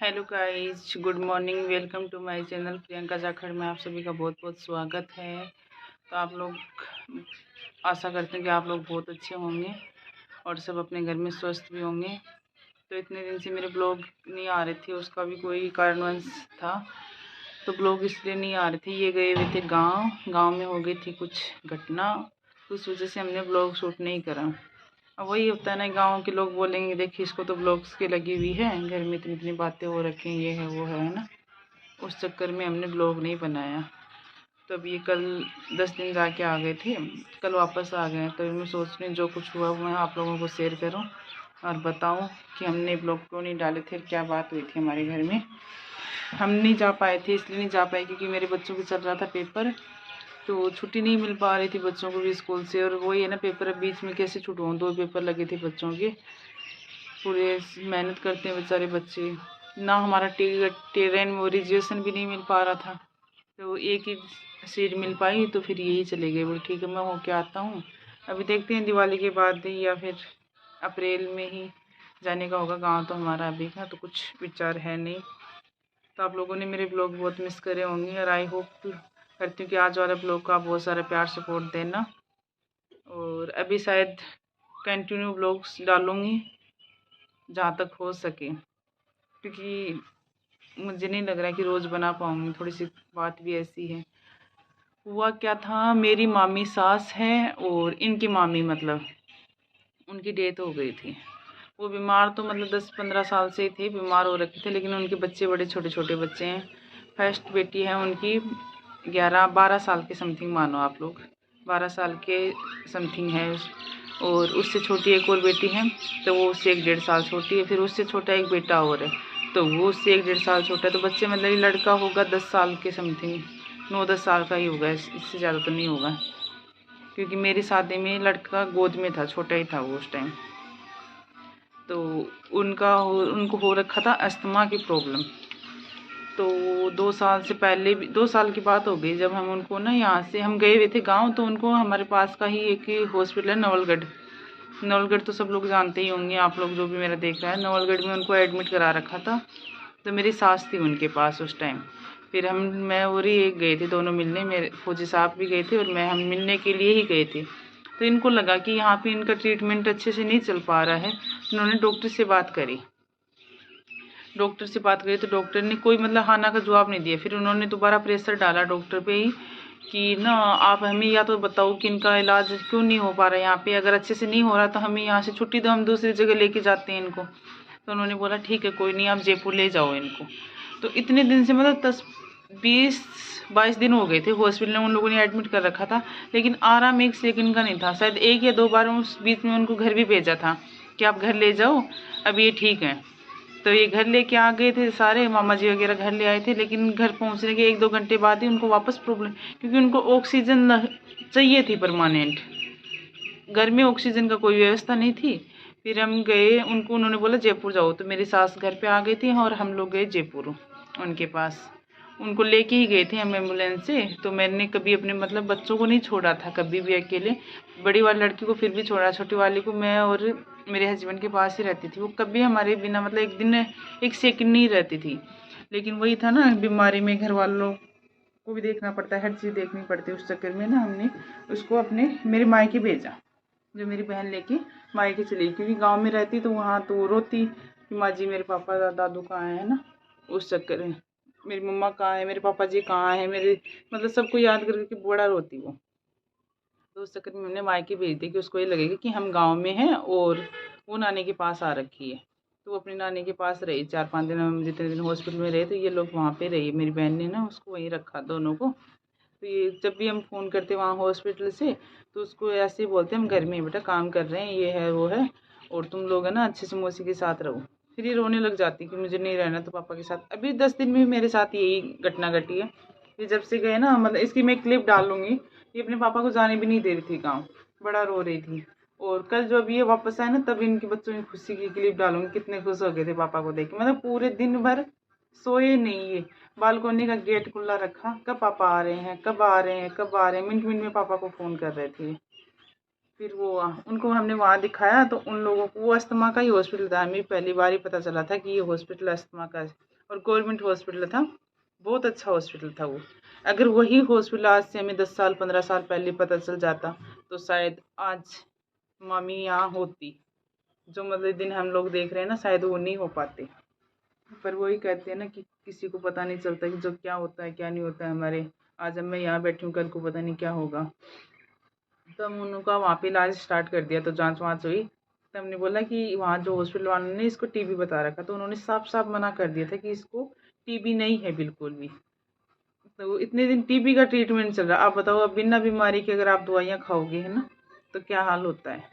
Hello guys, good morning. Welcome to my channel Priyanka Jakhar में आप सभी का बहुत बहुत स्वागत है। तो आप लोग, आशा करते हैं कि आप लोग बहुत अच्छे होंगे और सब अपने घर में स्वस्थ भी होंगे। तो इतने दिन से मेरे ब्लॉग नहीं आ रहे थे, उसका भी कोई कारणवश था। तो ब्लॉग इसलिए नहीं आ रहे थे, ये गए हुए थे गाँव में हो गई थी कुछ घटना, उस वजह से हमने ब्लॉग शूट नहीं करा। अब वही होता है ना, गांव के लोग बोलेंगे देखिए इसको तो ब्लॉग्स की लगी हुई है, घर में इतनी इतनी बातें हो रखी हैं, ये है वो है ना। उस चक्कर में हमने ब्लॉग नहीं बनाया। तो अब ये कल 10 दिन जाके आ गए थे, कल वापस आ गए। तो मैं सोच रही हूँ जो कुछ हुआ वो मैं आप लोगों को शेयर करूँ और बताऊँ कि हमने ब्लॉग क्यों नहीं डाले थे, क्या बात हुई थी हमारे घर में। हम नहीं जा पाए थे, इसलिए नहीं जा पाए क्योंकि मेरे बच्चों को चल रहा था पेपर, तो छुट्टी नहीं मिल पा रही थी बच्चों को भी स्कूल से। और वही है ना, पेपर अब बीच में कैसे छुटवाऊँ, 2 पेपर लगे थे बच्चों के। पूरे मेहनत करते हैं बेचारे बच्चे ना। हमारा ट्रेन में रिजर्वेशन भी नहीं मिल पा रहा था, तो एक ही सीट मिल पाई, तो फिर यही चले गए। बोले ठीक है मैं होके आता हूँ। अभी देखते हैं दिवाली के बाद ही या फिर अप्रैल में ही जाने का होगा गांव। तो हमारा अभी का तो कुछ विचार है नहीं। तो आप लोगों ने मेरे ब्लॉग बहुत मिस करे होंगे और आई होप करती हूँ कि आज वाला ब्लॉग का आप बहुत सारा प्यार सपोर्ट देना। और अभी शायद कंटिन्यू ब्लॉग्स डालूँगी जहाँ तक हो सके, क्योंकि मुझे नहीं लग रहा कि रोज़ बना पाऊँगी। थोड़ी सी बात भी ऐसी है। हुआ क्या था, मेरी मामी सास है और इनकी मामी मतलब उनकी डेथ हो गई थी। वो बीमार तो मतलब 10-15 साल से ही थे, बीमार हो रखे थे, लेकिन उनके बच्चे बड़े छोटे छोटे बच्चे हैं। फर्स्ट बेटी है उनकी 11-12 साल के समथिंग, मानो आप लोग 12 साल के समथिंग है। और उससे छोटी एक और बेटी है, तो वो उससे 1-1.5 साल छोटी है। फिर उससे छोटा एक बेटा और है, तो वो उससे 1-1.5 साल छोटा है। तो बच्चे मतलब ये लड़का होगा 10 साल के समथिंग, 9-10 साल का ही होगा, इससे ज़्यादा तो नहीं होगा, क्योंकि मेरी शादी में लड़का गोद में था, छोटा ही था वो उस टाइम। तो उनको हो रखा था अस्थमा की प्रॉब्लम। तो 2 साल से पहले भी, 2 साल की बात हो गई जब हम उनको ना, यहाँ से हम गए हुए थे गांव, तो उनको हमारे पास का ही एक हॉस्पिटल है नवलगढ़। नवलगढ़ तो सब लोग जानते ही होंगे, आप लोग जो भी मेरा देख रहा है। नवलगढ़ में उनको एडमिट करा रखा था। तो मेरी सास थी उनके पास उस टाइम। फिर मैं और ही एक गए थे दोनों मिलने, मेरे फौजी साहब भी गए थे और मैं, हम मिलने के लिए ही गए थे। तो इनको लगा कि यहाँ पे इनका ट्रीटमेंट अच्छे से नहीं चल पा रहा है। उन्होंने डॉक्टर से बात करी। तो डॉक्टर ने कोई मतलब हाँ ना का जवाब नहीं दिया। फिर उन्होंने दोबारा प्रेशर डाला डॉक्टर पे ही कि ना आप हमें या तो बताओ कि इनका इलाज क्यों नहीं हो पा रहा है यहाँ पे। अगर अच्छे से नहीं हो रहा तो हमें यहाँ से छुट्टी दो, हम दूसरी जगह लेके जाते हैं इनको। तो उन्होंने बोला ठीक है कोई नहीं, आप जयपुर ले जाओ इनको। तो इतने दिन से मतलब 10-20-22 दिन हो गए थे हॉस्पिटल में उन लोगों ने एडमिट कर रखा था, लेकिन आराम 1 सेकंड का नहीं था। शायद 1 या 2 बार उस बीच में उनको घर भी भेजा था कि आप घर ले जाओ, अब ये ठीक है। तो ये घर लेके आ गए थे सारे, मामा जी वगैरह घर ले आए थे। लेकिन घर पहुंचने के 1-2 घंटे बाद ही उनको वापस प्रॉब्लम, क्योंकि उनको ऑक्सीजन चाहिए थी परमानेंट। घर में ऑक्सीजन का कोई व्यवस्था नहीं थी। फिर हम गए उनको, उन्होंने बोला जयपुर जाओ। तो मेरी सास घर पे आ गई थी और हम लोग गए जयपुर उनके पास। उनको लेके ही गए थे हम एम्बुलेंस से। तो मैंने कभी अपने मतलब बच्चों को नहीं छोड़ा था कभी भी अकेले। बड़ी वाली लड़की को फिर भी छोड़ा, छोटी वाली को मैं और मेरे हस्बैंड के पास ही रहती थी। वो कभी हमारे बिना मतलब एक दिन 1 सेकंड नहीं रहती थी। लेकिन वही था ना, बीमारी में घर वालों को भी देखना पड़ता है, हर चीज़ देखनी पड़ती है। उस चक्कर में ना हमने उसको अपने मेरे मायके भेजा, जो मेरी बहन लेके मायके चली, क्योंकि गांव में रहती तो वहाँ तो रोती कि माँ जी मेरे पापा दादू कहाँ है ना। उस चक्कर में मेरी मम्मा कहाँ है, मेरे पापा जी कहाँ है, मेरे मतलब सबको याद करके बड़ा रोती वो। तो उस चक्कर में हमने मायके भेज दी कि उसको ये लगेगा कि हम गांव में हैं और वो नानी के पास आ रखी है। तो वो अपनी नानी के पास रही 4-5 दिन। हम जितने दिन हॉस्पिटल में रहे तो ये लोग वहाँ पे रही। मेरी बहन ने ना उसको वहीं रखा दोनों को। तो ये जब भी हम फ़ोन करते वहाँ हॉस्पिटल से, तो उसको ऐसे ही बोलते हम घर में ही बेटा काम कर रहे हैं, ये है वो है, और तुम लोग है ना अच्छे से मौसी के साथ रहो। फिर ये रोने लग जाती कि मुझे नहीं रहना तो पापा के साथ। अभी 10 दिन में मेरे साथ यही घटना घटी है। ये जब से गए ना, मतलब इसकी मैं क्लिप डाल लूँगी। ये अपने पापा को जाने भी नहीं दे रही थी गाँव, बड़ा रो रही थी। और कल जब ये वापस आए ना, तब इनके बच्चों की खुशी की क्लिप डालूंगी, कितने खुश हो गए थे पापा को देख के। मतलब पूरे दिन भर सोए नहीं ये, बालकोनी का गेट खुला रखा, कब पापा आ रहे हैं, कब आ रहे हैं, कब आ रहे हैं, मिनट मिनट में पापा को फ़ोन कर रहे थे। फिर वो उनको हमने वहाँ दिखाया तो उन लोगों को, वो अस्थमा का ही हॉस्पिटल था, हमें पहली बार ही पता चला था कि ये हॉस्पिटल अस्थमा का है। और गवर्नमेंट हॉस्पिटल था, बहुत अच्छा हॉस्पिटल था वो। अगर वही हॉस्पिटल आज से हमें 10 साल 15 साल पहले पता चल जाता तो शायद आज मामी यहाँ होती। जो मतलब दिन हम लोग देख रहे हैं ना, शायद वो नहीं हो पाते। पर वही कहते हैं ना कि किसी को पता नहीं चलता कि जो क्या होता है क्या नहीं होता है हमारे। आज अब मैं यहाँ बैठी हूँ, कल को पता नहीं क्या होगा। तो हम उनका वहाँ पे इलाज स्टार्ट कर दिया। तो जांच वाँच हुई तो हमने बोला कि वहाँ जो हॉस्पिटल वालों ने इसको टीबी बता रखा, तो उन्होंने साफ साफ मना कर दिया था कि इसको टीबी नहीं है बिल्कुल भी। तो इतने दिन टीबी का ट्रीटमेंट चल रहा, आप बताओ अब बिना बीमारी के अगर आप दवाइयाँ खाओगे है ना तो क्या हाल होता है।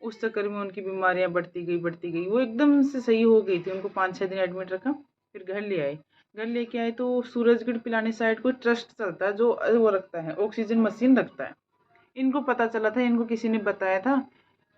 उस चक्कर में उनकी बीमारियाँ बढ़ती गई। वो एकदम से सही हो गई थी। उनको 5-6 दिन एडमिट रखा, फिर घर ले आए। घर लेके आए तो सूरजगढ़ पिलानी साइड कोई ट्रस्ट चलता है जो वो रखता है, ऑक्सीजन मशीन रखता है। इनको पता चला था, इनको किसी ने बताया था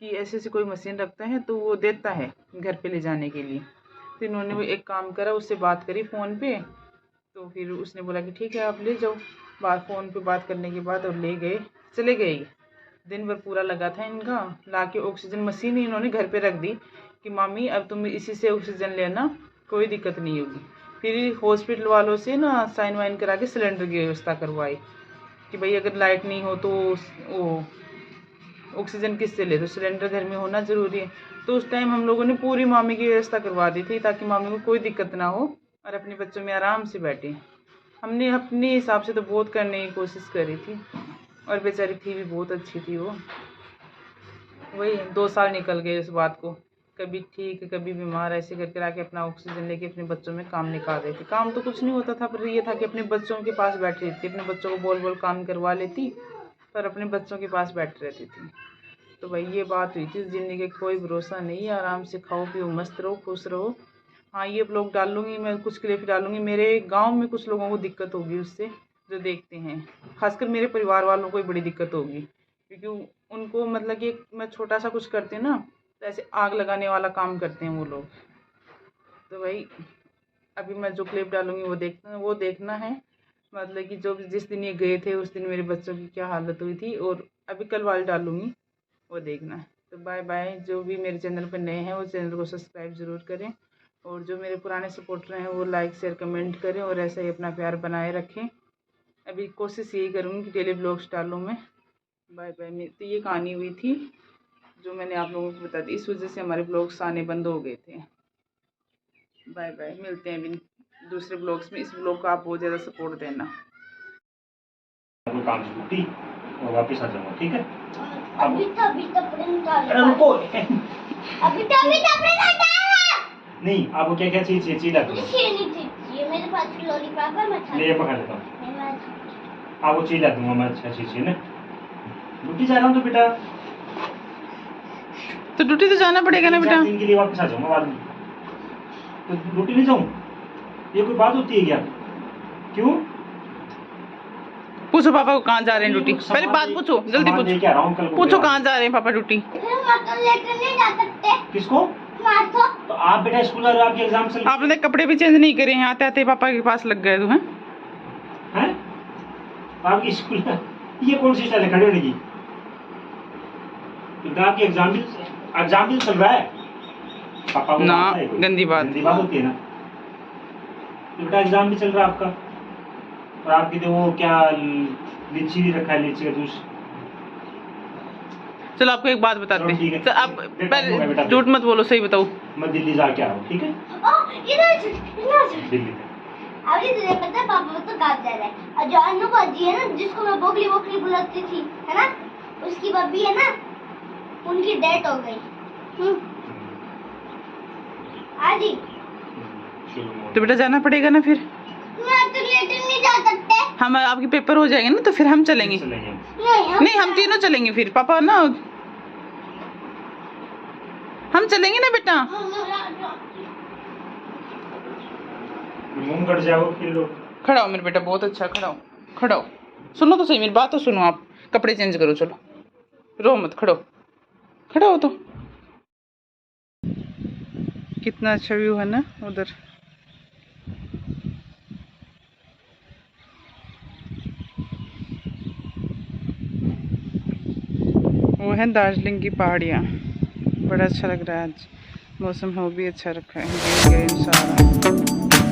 कि ऐसे ऐसे कोई मशीन रखता है तो वो देता है घर पे ले जाने के लिए। तो इन्होंने वो एक काम करा, उससे बात करी फ़ोन पे। तो फिर उसने बोला कि ठीक है आप ले जाओ। फ़ोन पे बात करने के बाद और ले गए, चले गए। दिन भर पूरा लगा था इनका, लाके ऑक्सीजन मशीन ही इन्होंने घर पे रख दी कि मामी अब तुम इसी से ऑक्सीजन लेना, कोई दिक्कत नहीं होगी। फिर हॉस्पिटल वालों से ना साइन वाइन करा के सिलेंडर की व्यवस्था करवाई कि भाई अगर लाइट नहीं हो तो वो ऑक्सीजन किससे ले, तो सिलेंडर घर में होना ज़रूरी है। तो उस टाइम हम लोगों ने पूरी मामी की व्यवस्था करवा दी थी ताकि मामी को कोई दिक्कत ना हो और अपने बच्चों में आराम से बैठे। हमने अपने हिसाब से तो बहुत करने की कोशिश करी थी और बेचारी थी भी बहुत अच्छी थी वो। वही 2 साल निकल गए उस बात को, कभी ठीक कभी बीमार, ऐसे करके आके अपना ऑक्सीजन लेके अपने बच्चों में काम निकाल रही थी। काम तो कुछ नहीं होता था, पर ये था कि अपने बच्चों के पास बैठ रही थी, अपने बच्चों को बोल बोल काम करवा लेती पर अपने बच्चों के पास बैठ रहती थी। तो भाई ये बात हुई थी। ज़िंदगी का कोई भरोसा नहीं, आराम से खाओ पियो मस्त रहो खुश रहो। हाँ ये ब्लॉग डालूँगी मैं, कुछ क्लिप डालूँगी। मेरे गाँव में कुछ लोगों को दिक्कत होगी उससे, जो देखते हैं, खासकर मेरे परिवार वालों को ही बड़ी दिक्कत होगी क्योंकि उनको मतलब कि मैं छोटा सा कुछ करती हूँ ना तो ऐसे आग लगाने वाला काम करते हैं वो लोग। तो भाई अभी मैं जो क्लिप डालूँगी वो देखना है, मतलब कि जो जिस दिन ये गए थे उस दिन मेरे बच्चों की क्या हालत हुई थी, और अभी कल वाली डालूँगी वो देखना। तो बाय बाय। जो भी मेरे चैनल पर नए हैं वो चैनल को सब्सक्राइब ज़रूर करें, और जो मेरे पुराने सपोर्टर हैं वो लाइक शेयर कमेंट करें और ऐसा ही अपना प्यार बनाए रखें। अभी कोशिश यही करूँगी कि डेली ब्लॉग्स डालूँ मैं। Bye bye. तो ये कहानी हुई थी जो मैंने आप लोगों को बता दी, इस वजह से हमारे ब्लॉग्स आने बंद हो गए थे। बाय बाय, मिलते हैं अभी दूसरे ब्लॉग्स में। इस ब्लॉग को आप बहुत ज़्यादा सपोर्ट देना। काम छुट्टी और वापस आ जाऊंगा, ठीक है? अभी कपड़े निकाल। अरे रुको, अभी कपड़े निकाल। नहीं आपको क्या क्या चाहिए ला दूंगा। ये मेरे पास लॉलीपॉप है, मैं खा ले पकड़ लेता हूँ। आपको चाहिए ला दूंगा मैं, अच्छा चीज ना। ड्यूटी जा रहा हूँ तो बेटा, तो ड्यूटी तो जाना पड़ेगा ना बेटा। 3 दिन के लिए वापस आ जाऊंगा बाद में। तो ड्यूटी नहीं जाऊँ, ये कोई बात होती है क्या? क्यों? पूछो पापा को कहाँ जा रहे हैं ड्यूटी, पहले बात पूछो, जल्दी पूछो। पूछो कहाँ जा रहे हैं पापा ड्यूटी। लेकर नहीं जा सकते। किसको? तो आप बेटा स्कूल जा रहे हो, आपके एग्जाम चल रहे हैं। आपने कपड़े भी चेंज नहीं करे हैं, आते आते पापा के पास लग गए तो हैं। आपकी स्कूल ये कौन सी स्टाइल है खड़े होने की? आपकी एग्जाम भी चल रहा है। पापा को ना गंदी बात होती है ना। बेटा एग्जाम भी चल रहा है आपका, और आपकी तो वो क्या लीची भी रखा है, लीची का जूस। चलो आपको एक बात बताते हैं, तो आप पहले झूठ मत बोलो, सही बताओ। मैं दिल्ली जाके आ रहा हूँ, ठीक है? दिल्ली अभी तुझे पता है पापा तो गाँव जा रहा है, और जो अनु बाजी है ना जिसको मैं बोकली बोकली बुलाती थी है ना, उसकी बब्बी है ना, उनकी डेथ हो गई। आज ही तो बेटा जाना पड़ेगा ना फिर। मैं तो लेटर नहीं जा सकते। हम आपके पेपर हो जाएंगे ना तो फिर हम चलेंगे। नहीं हम तीनों चलेंगे फिर, पापा ना हम चलेंगे ना बेटा। मुंह कट जाओ फिर लोग। खड़ा हो मेरे बेटा, बहुत अच्छा, खड़ा हो। सुनो तो सही मेरी बात तो सुनो, आप कपड़े चेंज करो, चलो रो मत, खड़ा हो। तो कितना अच्छा व्यू है ना उधर। वो है दार्जिलिंग की पहाड़ियाँ, बड़ा अच्छा लग रहा है आज। मौसम हो भी अच्छा रखा है, ग्रीन ग्रीन सारा।